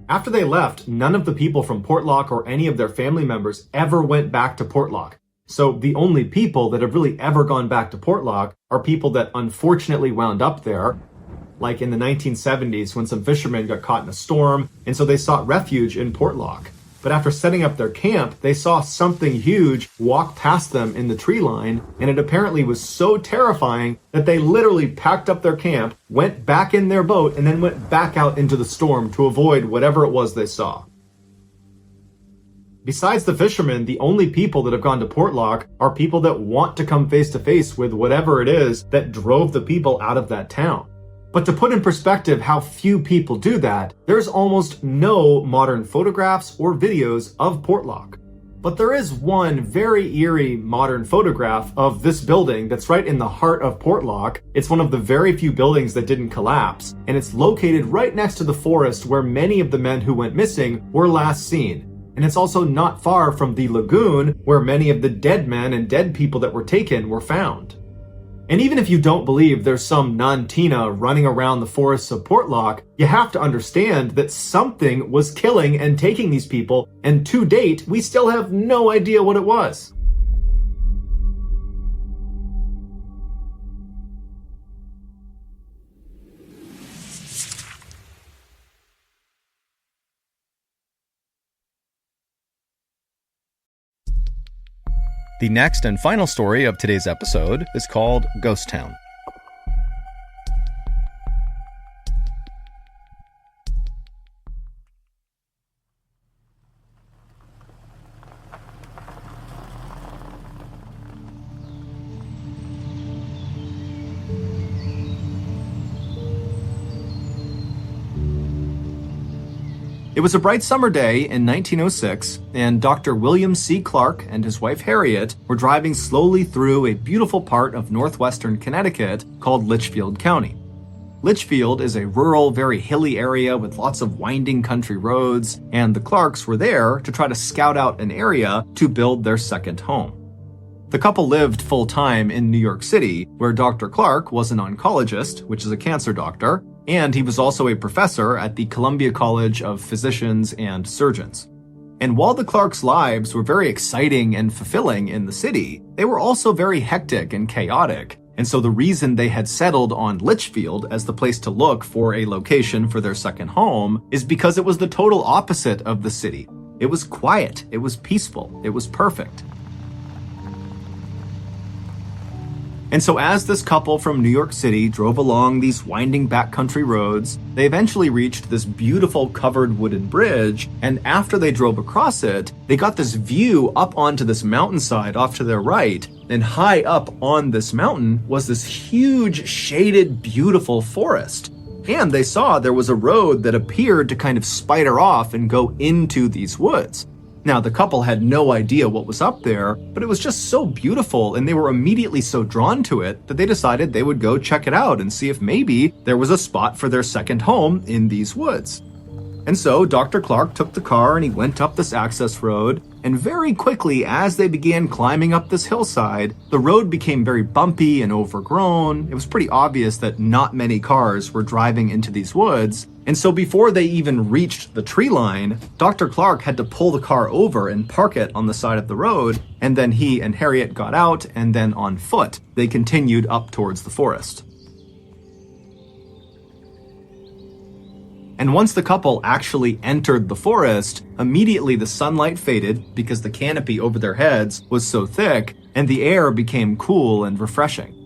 After they left, none of the people from Portlock or any of their family members ever went back to Portlock. So the only people that have really ever gone back to Portlock are people that unfortunately wound up there, like in the 1970s when some fishermen got caught in a storm, and so they sought refuge in Portlock. But after setting up their camp, they saw something huge walk past them in the tree line, and it apparently was so terrifying that they literally packed up their camp, went back in their boat, and then went back out into the storm to avoid whatever it was they saw. Besides the fishermen, the only people that have gone to Portlock are people that want to come face to face with whatever it is that drove the people out of that town. But to put in perspective how few people do that, there's almost no modern photographs or videos of Portlock. But there is one very eerie modern photograph of this building that's right in the heart of Portlock. It's one of the very few buildings that didn't collapse, and it's located right next to the forest where many of the men who went missing were last seen. And it's also not far from the lagoon where many of the dead men and dead people that were taken were found. And even if you don't believe there's some Nantina running around the forests of Portlock, you have to understand that something was killing and taking these people, and to date, we still have no idea what it was. The next and final story of today's episode is called Ghost Town. It was a bright summer day in 1906, and Dr. William C. Clark and his wife Harriet were driving slowly through a beautiful part of northwestern Connecticut called Litchfield County. Litchfield is a rural, very hilly area with lots of winding country roads, and the Clarks were there to try to scout out an area to build their second home. The couple lived full-time in New York City, where Dr. Clark was an oncologist, which is a cancer doctor, and he was also a professor at the Columbia College of Physicians and Surgeons. And while the Clarks' lives were very exciting and fulfilling in the city, they were also very hectic and chaotic. And so the reason they had settled on Litchfield as the place to look for a location for their second home is because it was the total opposite of the city. It was quiet, it was peaceful, it was perfect. And so as this couple from New York City drove along these winding backcountry roads, they eventually reached this beautiful covered wooden bridge, and after they drove across it, they got this view up onto this mountainside off to their right, and high up on this mountain was this huge, shaded, beautiful forest. And they saw there was a road that appeared to kind of spider off and go into these woods. Now, the couple had no idea what was up there, but it was just so beautiful, and they were immediately so drawn to it that they decided they would go check it out and see if maybe there was a spot for their second home in these woods. And so Dr. Clark took the car and he went up this access road, and very quickly as they began climbing up this hillside, the road became very bumpy and overgrown. It was pretty obvious that not many cars were driving into these woods, and so before they even reached the tree line, Dr. Clark had to pull the car over and park it on the side of the road, and then he and Harriet got out, and then on foot, they continued up towards the forest. And once the couple actually entered the forest, immediately the sunlight faded because the canopy over their heads was so thick, and the air became cool and refreshing.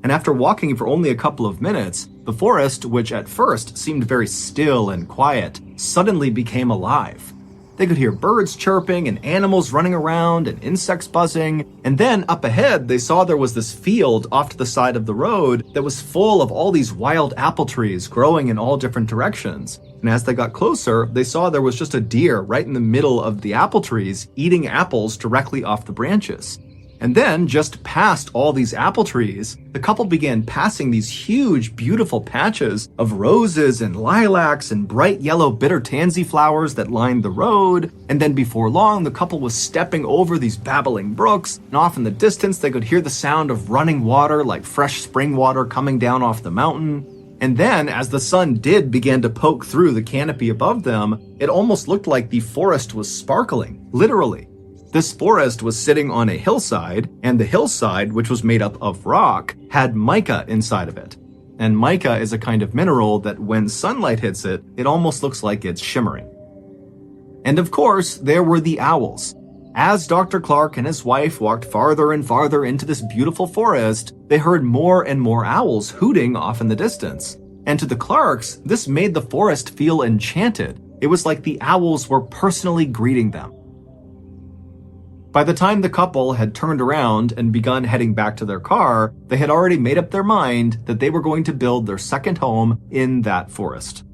And after walking for only a couple of minutes, the forest, which at first seemed very still and quiet, suddenly became alive. They could hear birds chirping and animals running around and insects buzzing, and then up ahead they saw there was this field off to the side of the road that was full of all these wild apple trees growing in all different directions. And as they got closer, they saw there was just a deer right in the middle of the apple trees eating apples directly off the branches. And then, just past all these apple trees, the couple began passing these huge, beautiful patches of roses and lilacs and bright yellow bitter tansy flowers that lined the road. And then before long, the couple was stepping over these babbling brooks, and off in the distance, they could hear the sound of running water like fresh spring water coming down off the mountain. And then, as the sun began to poke through the canopy above them, it almost looked like the forest was sparkling, literally. This forest was sitting on a hillside, and the hillside, which was made up of rock, had mica inside of it. And mica is a kind of mineral that when sunlight hits it, it almost looks like it's shimmering. And of course, there were the owls. As Dr. Clark and his wife walked farther and farther into this beautiful forest, they heard more and more owls hooting off in the distance. And to the Clarks, this made the forest feel enchanted. It was like the owls were personally greeting them. By the time the couple had turned around and begun heading back to their car, they had already made up their mind that they were going to build their second home in that forest.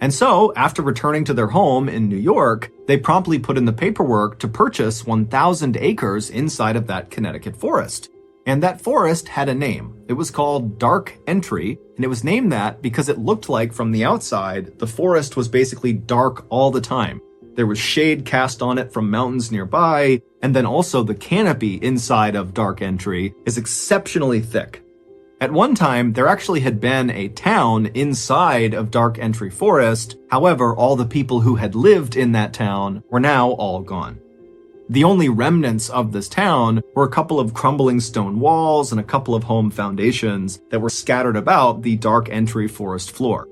And so, after returning to their home in New York, they promptly put in the paperwork to purchase 1,000 acres inside of that Connecticut forest. And that forest had a name. It was called Dark Entry, and it was named that because it looked like from the outside, the forest was basically dark all the time. There was shade cast on it from mountains nearby, and then also the canopy inside of Dark Entry is exceptionally thick. At one time, there actually had been a town inside of Dark Entry Forest. However, all the people who had lived in that town were now all gone. The only remnants of this town were a couple of crumbling stone walls and a couple of home foundations that were scattered about the Dark Entry forest floor.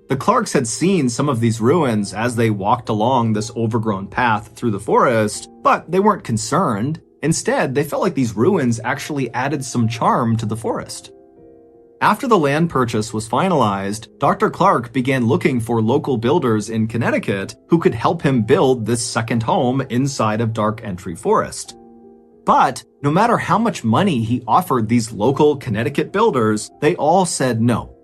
The Clarks had seen some of these ruins as they walked along this overgrown path through the forest, but they weren't concerned. Instead, they felt like these ruins actually added some charm to the forest. After the land purchase was finalized, Dr. Clark began looking for local builders in Connecticut who could help him build this second home inside of Dark Entry Forest. But no matter how much money he offered these local Connecticut builders, they all said no.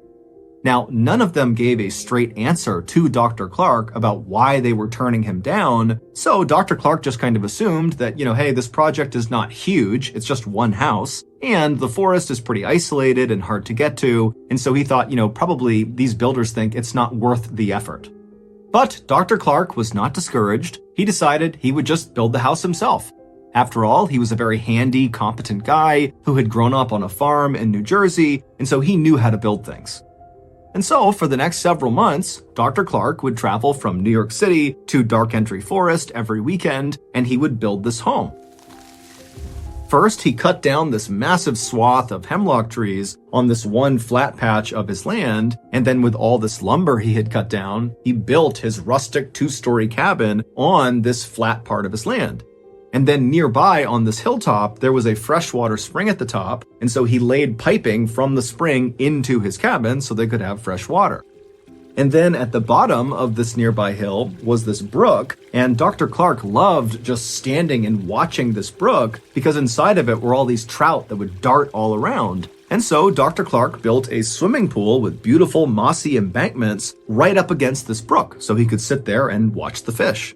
Now, none of them gave a straight answer to Dr. Clark about why they were turning him down, so Dr. Clark just kind of assumed that, hey, this project is not huge, it's just one house, and the forest is pretty isolated and hard to get to, and so he thought, probably these builders think it's not worth the effort. But Dr. Clark was not discouraged. He decided he would just build the house himself. After all, he was a very handy, competent guy who had grown up on a farm in New Jersey, and so he knew how to build things. And so, for the next several months, Dr. Clark would travel from New York City to Dark Entry Forest every weekend, and he would build this home. First, he cut down this massive swath of hemlock trees on this one flat patch of his land, and then with all this lumber he had cut down, he built his rustic 2-story cabin on this flat part of his land. And then nearby on this hilltop, there was a freshwater spring at the top, and so he laid piping from the spring into his cabin so they could have fresh water. And then at the bottom of this nearby hill was this brook, and Dr. Clark loved just standing and watching this brook because inside of it were all these trout that would dart all around. And so Dr. Clark built a swimming pool with beautiful mossy embankments right up against this brook so he could sit there and watch the fish.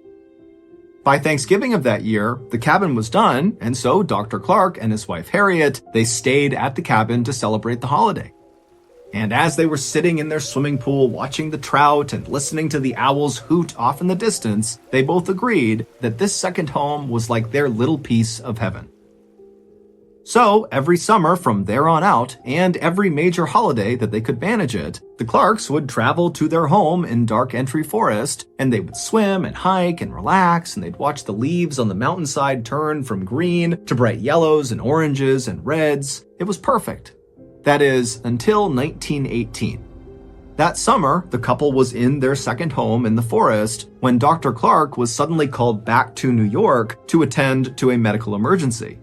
By Thanksgiving of that year, the cabin was done, and so Dr. Clark and his wife Harriet, they stayed at the cabin to celebrate the holiday. And as they were sitting in their swimming pool watching the trout and listening to the owls hoot off in the distance, they both agreed that this second home was like their little piece of heaven. So, every summer from there on out, and every major holiday that they could manage it, the Clarks would travel to their home in Dark Entry Forest, and they would swim and hike and relax, and they'd watch the leaves on the mountainside turn from green to bright yellows and oranges and reds. It was perfect. That is, until 1918. That summer, the couple was in their second home in the forest when Dr. Clark was suddenly called back to New York to attend to a medical emergency.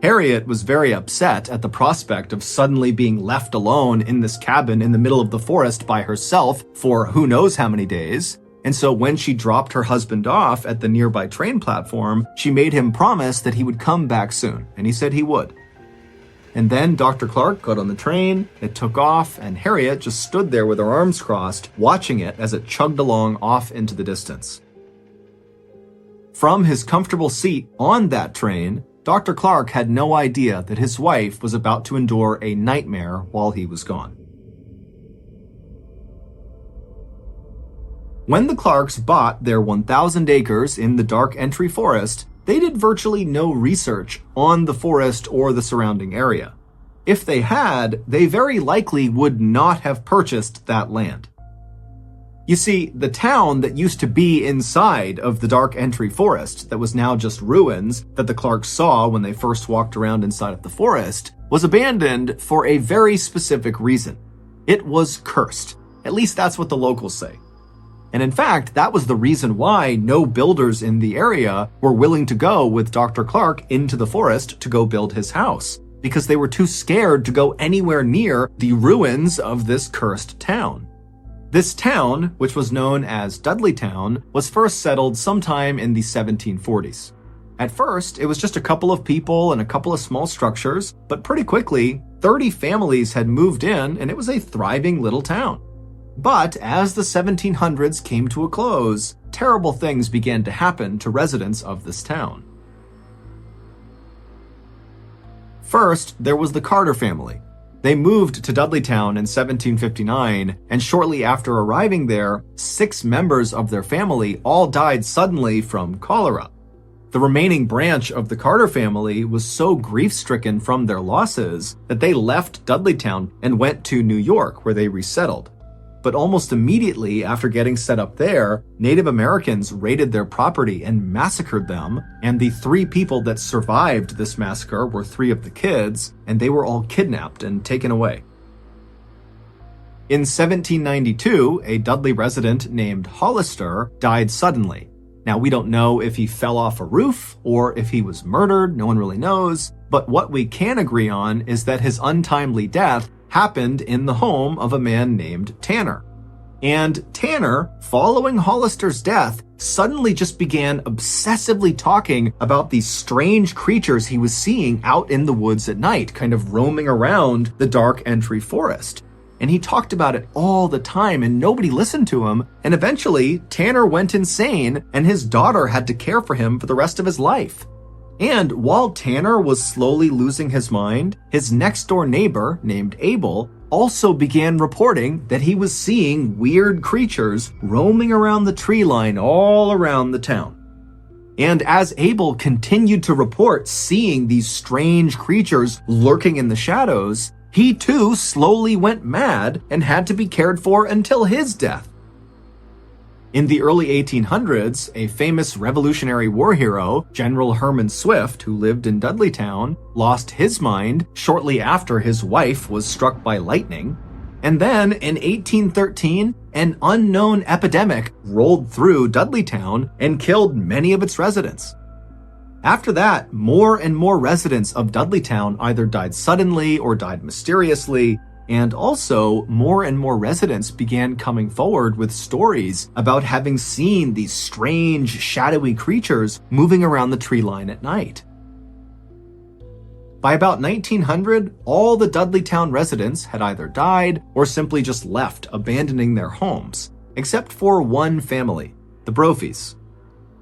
Harriet was very upset at the prospect of suddenly being left alone in this cabin in the middle of the forest by herself for who knows how many days. And so when she dropped her husband off at the nearby train platform, she made him promise that he would come back soon, and he said he would. And then Dr. Clark got on the train, it took off, and Harriet just stood there with her arms crossed, watching it as it chugged along off into the distance. From his comfortable seat on that train, Dr. Clark had no idea that his wife was about to endure a nightmare while he was gone. When the Clarks bought their 1,000 acres in the Dark Entry Forest, they did virtually no research on the forest or the surrounding area. If they had, they very likely would not have purchased that land. You see, the town that used to be inside of the Dark Entry Forest, that was now just ruins that the Clarks saw when they first walked around inside of the forest, was abandoned for a very specific reason. It was cursed. At least that's what the locals say. And in fact, that was the reason why no builders in the area were willing to go with Dr. Clark into the forest to go build his house, because they were too scared to go anywhere near the ruins of this cursed town. This town, which was known as Dudleytown, was first settled sometime in the 1740s. At first, it was just a couple of people and a couple of small structures, but pretty quickly, 30 families had moved in and it was a thriving little town. But as the 1700s came to a close, terrible things began to happen to residents of this town. First, there was the Carter family. They moved to Dudleytown in 1759, and shortly after arriving there, 6 members of their family all died suddenly from cholera. The remaining branch of the Carter family was so grief-stricken from their losses that they left Dudleytown and went to New York, where they resettled. But almost immediately after getting set up there, Native Americans raided their property and massacred them, and the 3 people that survived this massacre were 3 of the kids, and they were all kidnapped and taken away. In 1792, a Dudley resident named Hollister died suddenly. Now, we don't know if he fell off a roof or if he was murdered, no one really knows, but what we can agree on is that his untimely death happened in the home of a man named Tanner. And Tanner, following Hollister's death, suddenly just began obsessively talking about these strange creatures he was seeing out in the woods at night, kind of roaming around the Dark Entry Forest. And he talked about it all the time and nobody listened to him, and eventually Tanner went insane and his daughter had to care for him for the rest of his life. And while Tanner was slowly losing his mind, his next-door neighbor, named Abel, also began reporting that he was seeing weird creatures roaming around the tree line all around the town. And as Abel continued to report seeing these strange creatures lurking in the shadows, he too slowly went mad and had to be cared for until his death. In the early 1800s, a famous Revolutionary War hero, General Herman Swift, who lived in Dudleytown, lost his mind shortly after his wife was struck by lightning. And then, in 1813, an unknown epidemic rolled through Dudleytown and killed many of its residents. After that, more and more residents of Dudleytown either died suddenly or died mysteriously, and also, more and more residents began coming forward with stories about having seen these strange, shadowy creatures moving around the tree line at night. By about 1900, all the Dudleytown residents had either died or simply just left, abandoning their homes, except for one family, the Brophies.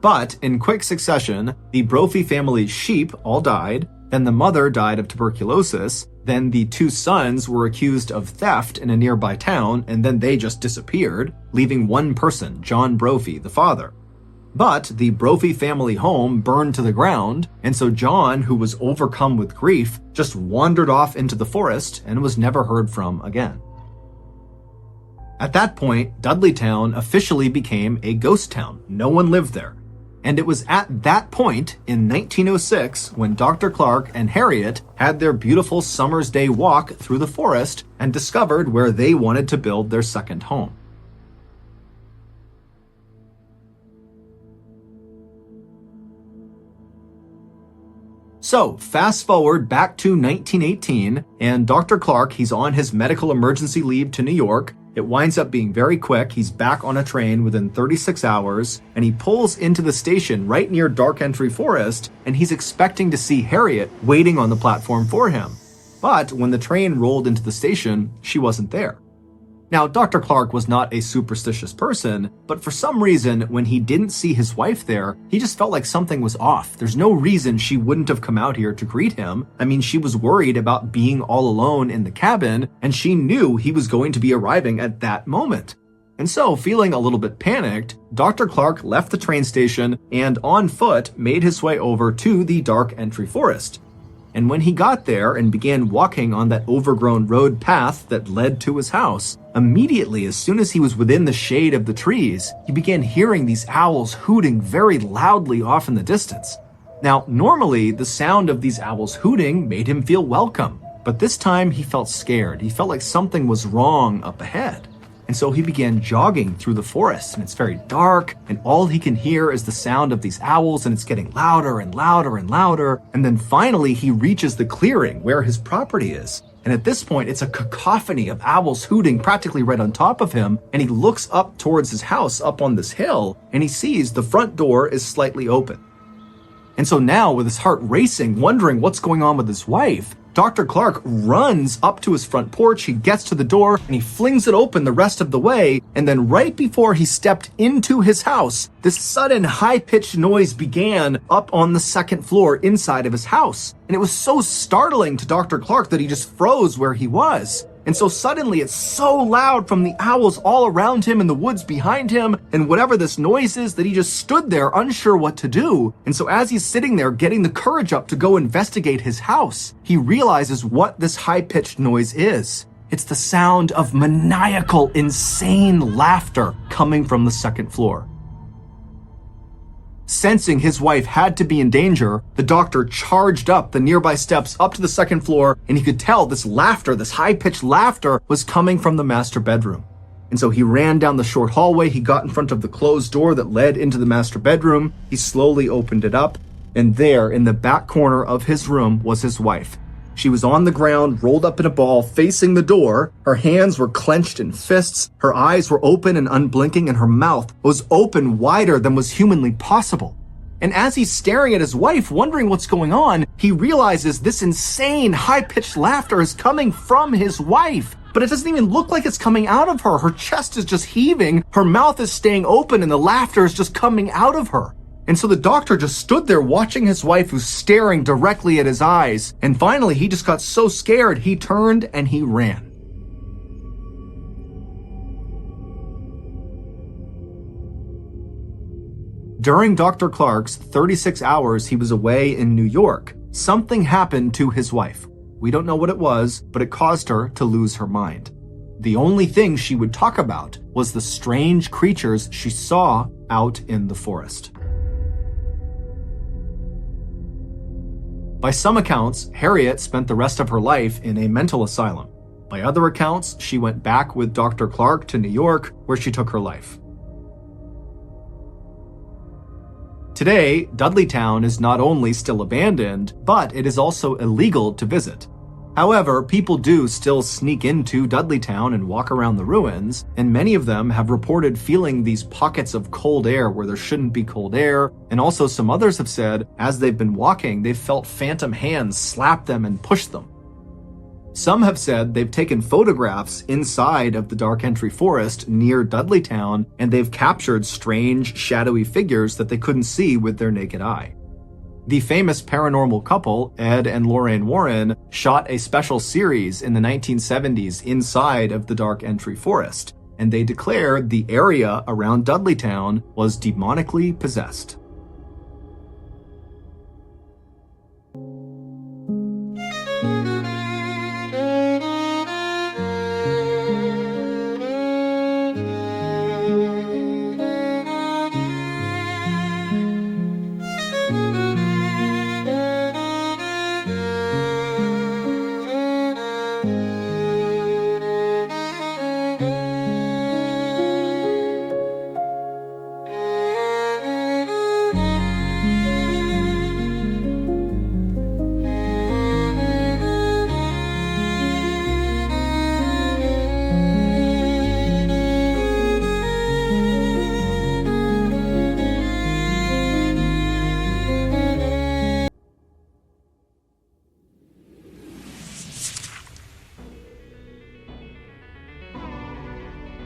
But in quick succession, the Brophy family's sheep all died, then the mother died of tuberculosis, then the 2 sons were accused of theft in a nearby town, and then they just disappeared, leaving one person, John Brophy, the father. But the Brophy family home burned to the ground, and so John, who was overcome with grief, just wandered off into the forest and was never heard from again. At that point, Dudleytown officially became a ghost town. No one lived there. And it was at that point, in 1906, when Dr. Clark and Harriet had their beautiful summer's day walk through the forest and discovered where they wanted to build their second home. So, fast forward back to 1918, and Dr. Clark, he's on his medical emergency leave to New York. It winds up being very quick. He's back on a train within 36 hours, and he pulls into the station right near Dark Entry Forest, and he's expecting to see Harriet waiting on the platform for him. But when the train rolled into the station, she wasn't there. Now, Dr. Clark was not a superstitious person, but for some reason, when he didn't see his wife there, he just felt like something was off. There's no reason she wouldn't have come out here to greet him. I mean, she was worried about being all alone in the cabin, and she knew he was going to be arriving at that moment. And so, feeling a little bit panicked, Dr. Clark left the train station and on foot made his way over to the Dark Entry Forest. And when he got there and began walking on that overgrown road path that led to his house, immediately as soon as he was within the shade of the trees, he began hearing these owls hooting very loudly off in the distance. Now, normally, the sound of these owls hooting made him feel welcome, but this time he felt scared. He felt like something was wrong up ahead. And so he began jogging through the forest, and it's very dark, and all he can hear is the sound of these owls, and it's getting louder and louder and louder. And then finally he reaches the clearing where his property is. And at this point, it's a cacophony of owls hooting practically right on top of him, and he looks up towards his house up on this hill, and he sees the front door is slightly open. And so now, with his heart racing, wondering what's going on with his wife, Dr. Clark runs up to his front porch, he gets to the door, and he flings it open the rest of the way, and then right before he stepped into his house, this sudden high-pitched noise began up on the second floor inside of his house. And it was so startling to Dr. Clark that he just froze where he was. And so suddenly it's so loud from the owls all around him and the woods behind him and whatever this noise is that he just stood there unsure what to do. And so as he's sitting there getting the courage up to go investigate his house, he realizes what this high-pitched noise is. It's the sound of maniacal, insane laughter coming from the second floor. Sensing his wife had to be in danger, the doctor charged up the nearby steps up to the second floor, and he could tell this laughter, this high-pitched laughter, was coming from the master bedroom. And so he ran down the short hallway, he got in front of the closed door that led into the master bedroom, he slowly opened it up, and there, in the back corner of his room, was his wife. She was on the ground, rolled up in a ball, facing the door. Her hands were clenched in fists, her eyes were open and unblinking, and her mouth was open wider than was humanly possible. And as he's staring at his wife, wondering what's going on, he realizes this insane, high-pitched laughter is coming from his wife. But it doesn't even look like it's coming out of her. Her chest is just heaving, her mouth is staying open, and the laughter is just coming out of her. And so the doctor just stood there watching his wife who's staring directly at his eyes. And finally, he just got so scared, he turned and he ran. During Dr. Clark's 36 hours he was away in New York, something happened to his wife. We don't know what it was, but it caused her to lose her mind. The only thing she would talk about was the strange creatures she saw out in the forest. By some accounts, Harriet spent the rest of her life in a mental asylum. By other accounts, she went back with Dr. Clark to New York, where she took her life. Today, Dudleytown is not only still abandoned, but it is also illegal to visit. However, people do still sneak into Dudleytown and walk around the ruins, and many of them have reported feeling these pockets of cold air where there shouldn't be cold air, and also some others have said, as they've been walking, they've felt phantom hands slap them and push them. Some have said they've taken photographs inside of the Dark Entry Forest near Dudleytown, and they've captured strange, shadowy figures that they couldn't see with their naked eye. The famous paranormal couple, Ed and Lorraine Warren, shot a special series in the 1970s inside of the Dark Entry Forest, and they declared the area around Dudleytown was demonically possessed.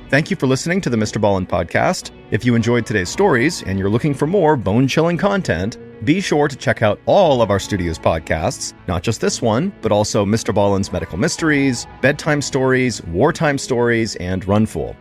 Thank you for listening to the Mr. Ballin podcast. If you enjoyed today's stories and you're looking for more bone-chilling content, be sure to check out all of our studio's podcasts, not just this one, but also Mr. Ballen's Medical Mysteries, Bedtime Stories, Wartime Stories, and Runful.